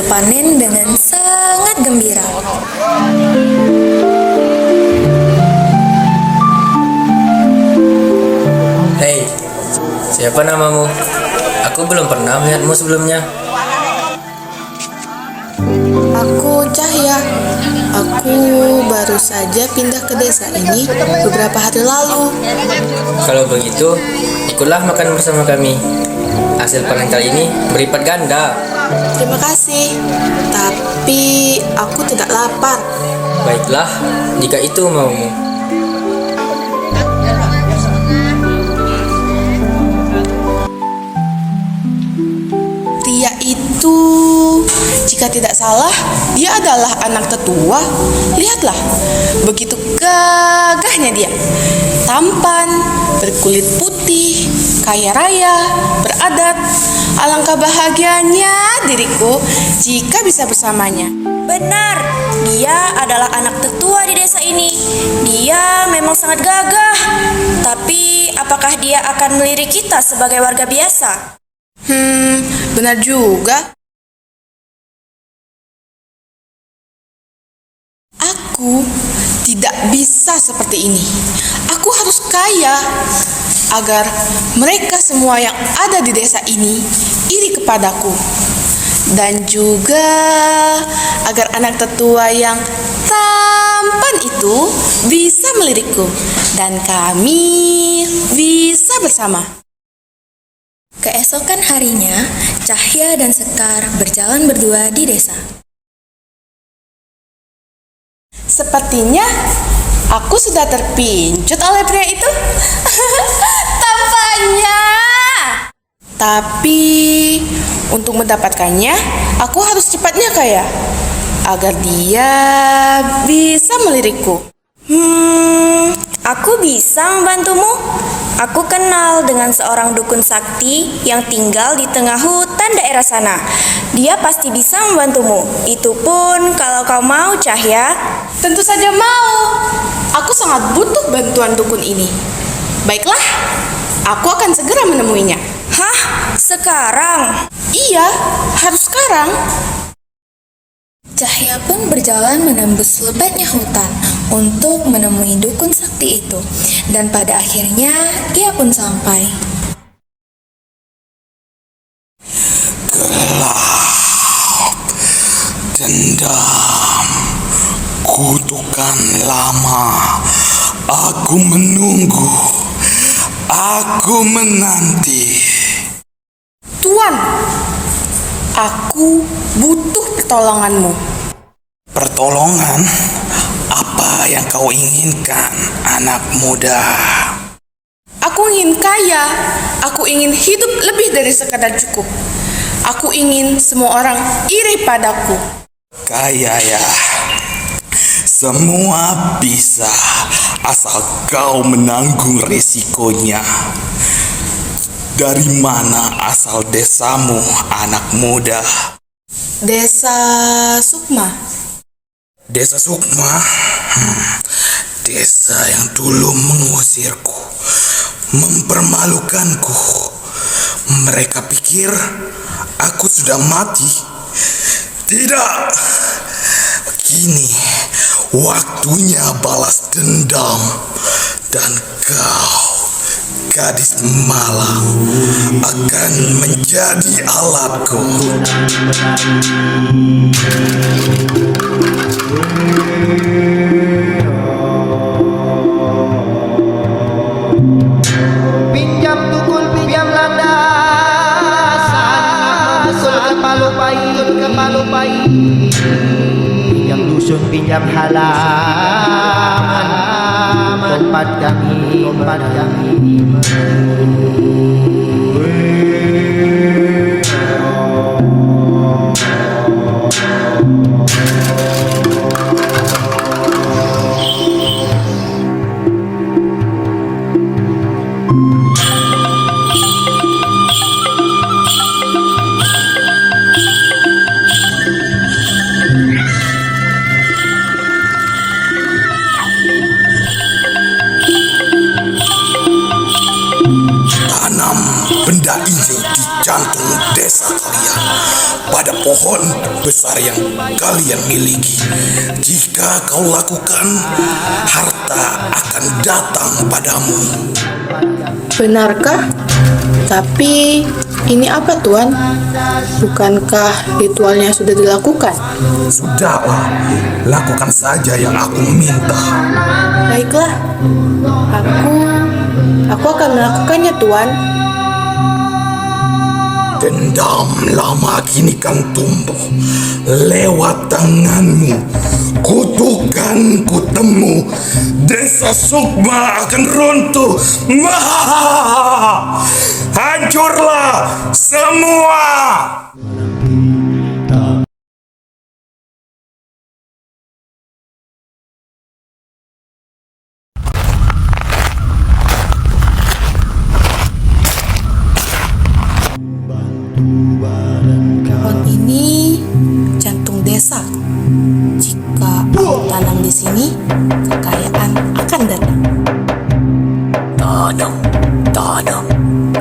hasil panen dengan sangat gembira. Hei, siapa namamu? Aku belum pernah melihatmu sebelumnya. Aku Cahya. Aku baru saja pindah ke desa ini beberapa hari lalu. Kalau begitu, ikutlah makan bersama kami. Hasil panen kali ini berlipat ganda. Terima kasih. Tapi aku tidak lapar. Baiklah, jika itu maumu. Dia itu, jika tidak salah, dia adalah anak tetua. Lihatlah, begitu gagahnya dia. Tampan, berkulit putih, kaya raya, beradat. Alangkah bahagianya diriku jika bisa bersamanya. Benar, dia adalah anak tetua di desa ini. Dia memang sangat gagah. Tapi apakah dia akan melirik kita sebagai warga biasa? Benar juga. Aku tidak bisa seperti ini. Aku harus kaya agar mereka semua yang ada di desa ini iri kepadaku. Dan juga agar anak tetua yang tampan itu bisa melirikku dan kami bisa bersama. Keesokan harinya, Cahya dan Sekar berjalan berdua di desa. Sepertinya aku sudah terpincut oleh pria itu. Tampaknya. Tapi untuk mendapatkannya, aku harus cepatnya kaya agar dia bisa melirikku. Aku bisa membantumu. Aku kenal dengan seorang dukun sakti yang tinggal di tengah hutan daerah sana. Dia pasti bisa membantumu. Itu pun kalau kau mau, Cahya. Tentu saja mau. Aku sangat butuh bantuan dukun ini. Baiklah, aku akan segera menemuinya. Hah? Sekarang? Iya, harus sekarang. Cahya pun berjalan menembus lebatnya hutan untuk menemui dukun sakti itu. Dan pada akhirnya ia pun sampai. Gelap, dendam, kutukan lama. Aku menunggu, aku menanti. Tuan, aku butuh pertolonganmu. Pertolongan? Apa yang kau inginkan, anak muda? Aku ingin kaya. Aku ingin hidup lebih dari sekadar cukup. Aku ingin semua orang iri padaku. Kaya ya? Semua bisa, asal kau menanggung resikonya. Dari mana asal desamu, anak muda? Desa Sukma. Desa Sukma? Desa yang dulu mengusirku, mempermalukanku. Mereka pikir aku sudah mati. Tidak. Kini waktunya balas dendam. Dan kau, gadis malang, akan menjadi alatku. Pinjam tukul, pinjam landasan, tukul ke Palupai, pinjam dusun, pinjam halaman, tempat kami. Tanam benda ini di jantung desa. desa kalian pada pohon besar yang kalian miliki. Jika kau lakukan, harta akan datang padamu. Benarkah? Tapi ini apa, Tuan? Bukankah ritualnya sudah dilakukan? Sudahlah, lakukan saja yang aku minta. Baiklah, aku akan melakukannya, Tuan. Dendam lama kini kan tumbuh lewat tanganmu. Kutukan kutemu, desa Sukma akan runtuh. Hancurlah semua. Pohon ini jantung desa. Jika aku tanam di sini, kekayaan akan datang. Tanam, tanam,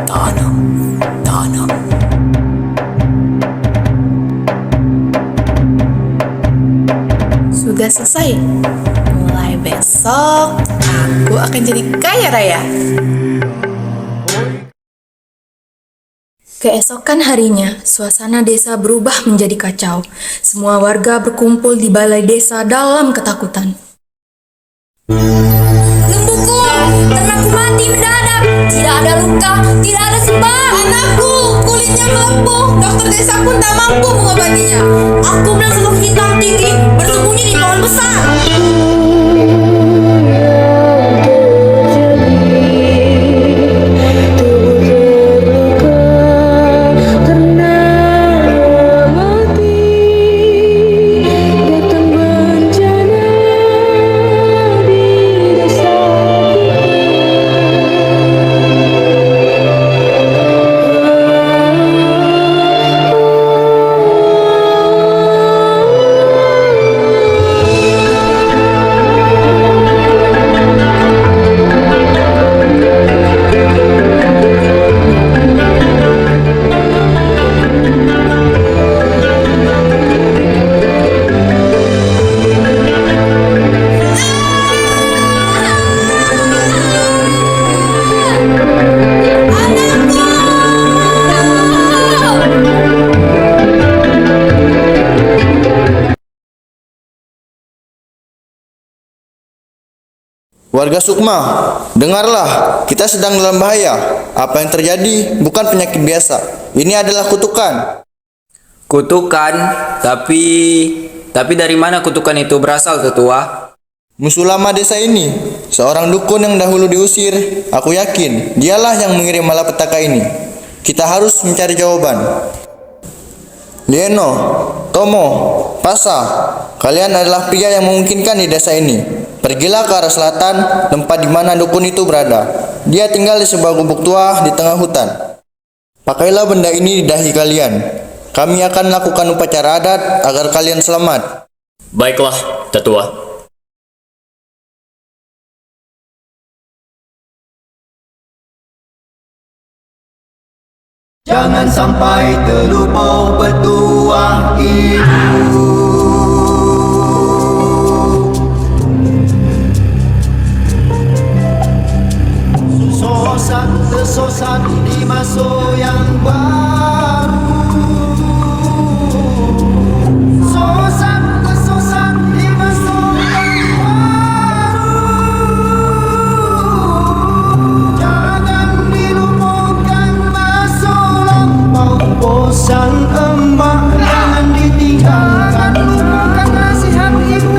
tanam, tanam. Sudah selesai. Mulai besok, aku akan jadi kaya raya. Keesokan harinya, suasana desa berubah menjadi kacau. Semua warga berkumpul di balai desa dalam ketakutan. Lembuku, ternakku mati mendadak. Tidak ada luka, tidak ada sebab. Anakku, kulitnya melepuh. Dokter desa pun tak mampu mengobatinya. Aku melihat sosok hitam tinggi bersembunyi di pohon besar. Warga Sukma, dengarlah, kita sedang dalam bahaya. Apa yang terjadi bukan penyakit biasa. Ini adalah kutukan. Kutukan, tapi dari mana kutukan itu berasal, tetua? Musuh lama desa ini, seorang dukun yang dahulu diusir. Aku yakin dialah yang mengirim malapetaka ini. Kita harus mencari jawaban. Lieno, Tomo, Pasa, kalian adalah pria yang memungkinkan di desa ini. Pergilah ke arah selatan, tempat di mana dukun itu berada. Dia tinggal di sebuah gubuk tua di tengah hutan. Pakailah benda ini di dahi kalian. Kami akan melakukan upacara adat agar kalian selamat. Baiklah, tetua. Jangan sampai terlupa petuah itu. Sosok di masa yang baru. Sosok di masa yang baru. Jangan dilupakan masa lampau. Bosan emak jangan ditinggalkan. Lupakan nasihat ibu.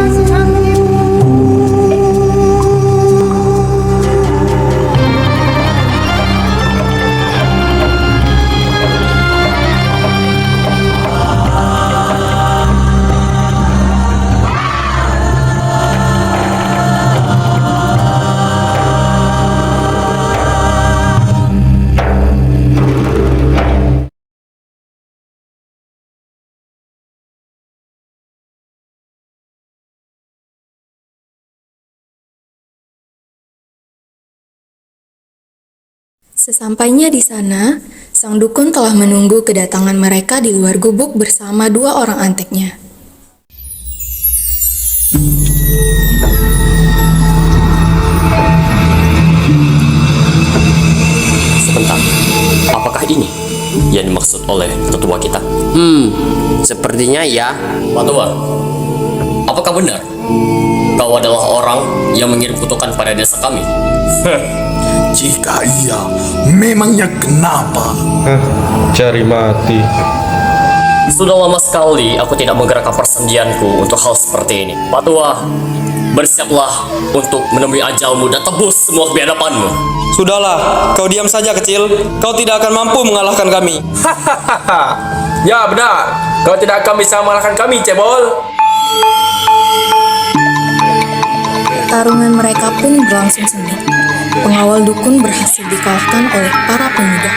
Sesampainya di sana, Sang dukun telah menunggu kedatangan mereka di luar gubuk bersama 2 orang anteknya. Sebentar, apakah ini yang dimaksud oleh tetua kita? Sepertinya ya. Pak Tua, apakah benar kau adalah orang yang mengirim kutukan pada desa kami? Jika iya, memangnya kenapa? Cari mati. Sudah lama sekali aku tidak menggerakkan persendianku untuk hal seperti ini. Pak Tua, bersiaplah untuk menemui ajalmu dan tebus semua kebiadabanmu. Sudahlah, kau diam saja kecil. Kau tidak akan mampu mengalahkan kami. Ya benar, kau tidak akan bisa mengalahkan kami, cebol. Pertarungan mereka pun berlangsung sengit. Pengawal dukun berhasil dikalahkan oleh para pemuda.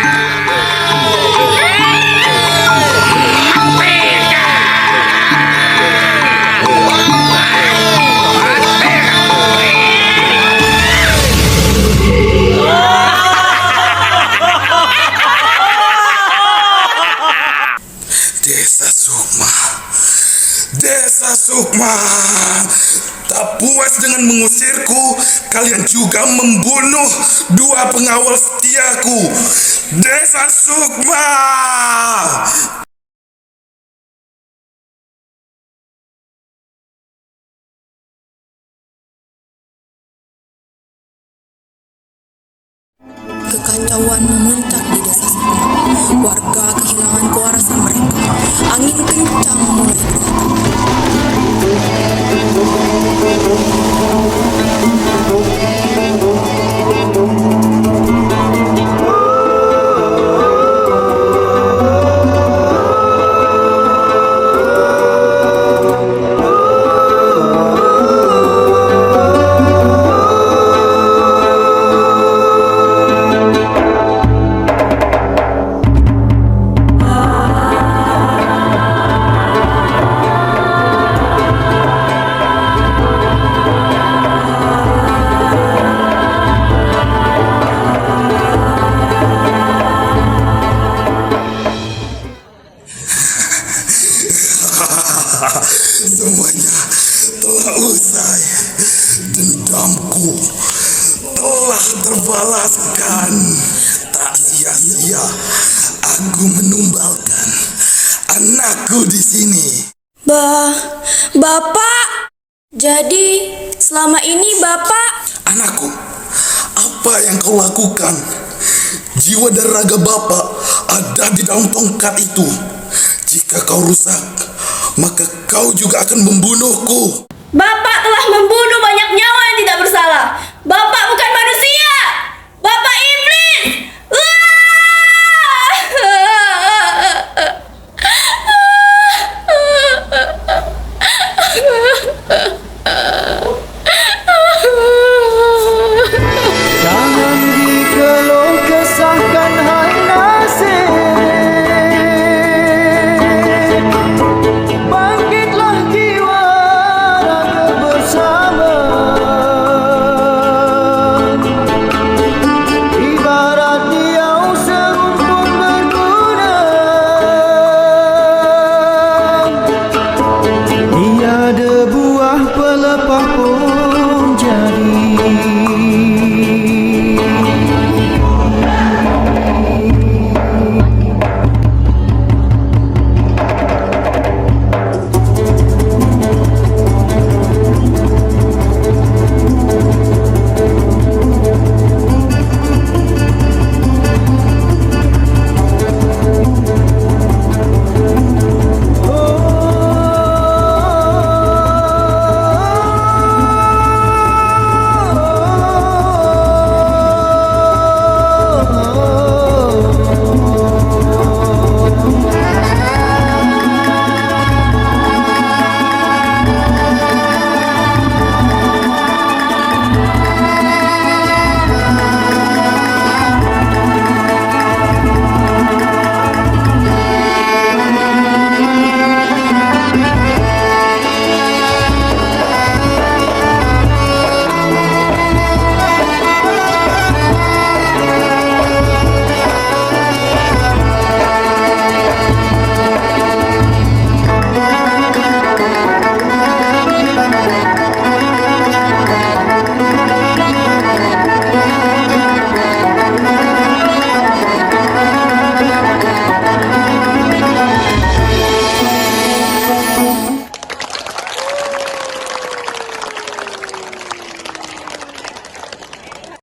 Desa Sukma. Desa Sukma. Tak puas dengan mengusirku, kalian juga membunuh 2 pengawal setiaku. Desa Sukma. Kekacauan memuncak di desa Sukma. Warga kehilangan kewarasan mereka. Angin kencang mulai datang. Semuanya telah usai. Dendamku telah terbalaskan. Tak sia-sia aku menumbalkan anakku di sini. Bapak. Jadi, selama ini Bapak... Anakku, apa yang kau lakukan? Jiwa dan raga Bapak ada di dalam tongkat itu. Jika kau rusak, maka kau juga akan membunuhku. Bapak telah membunuh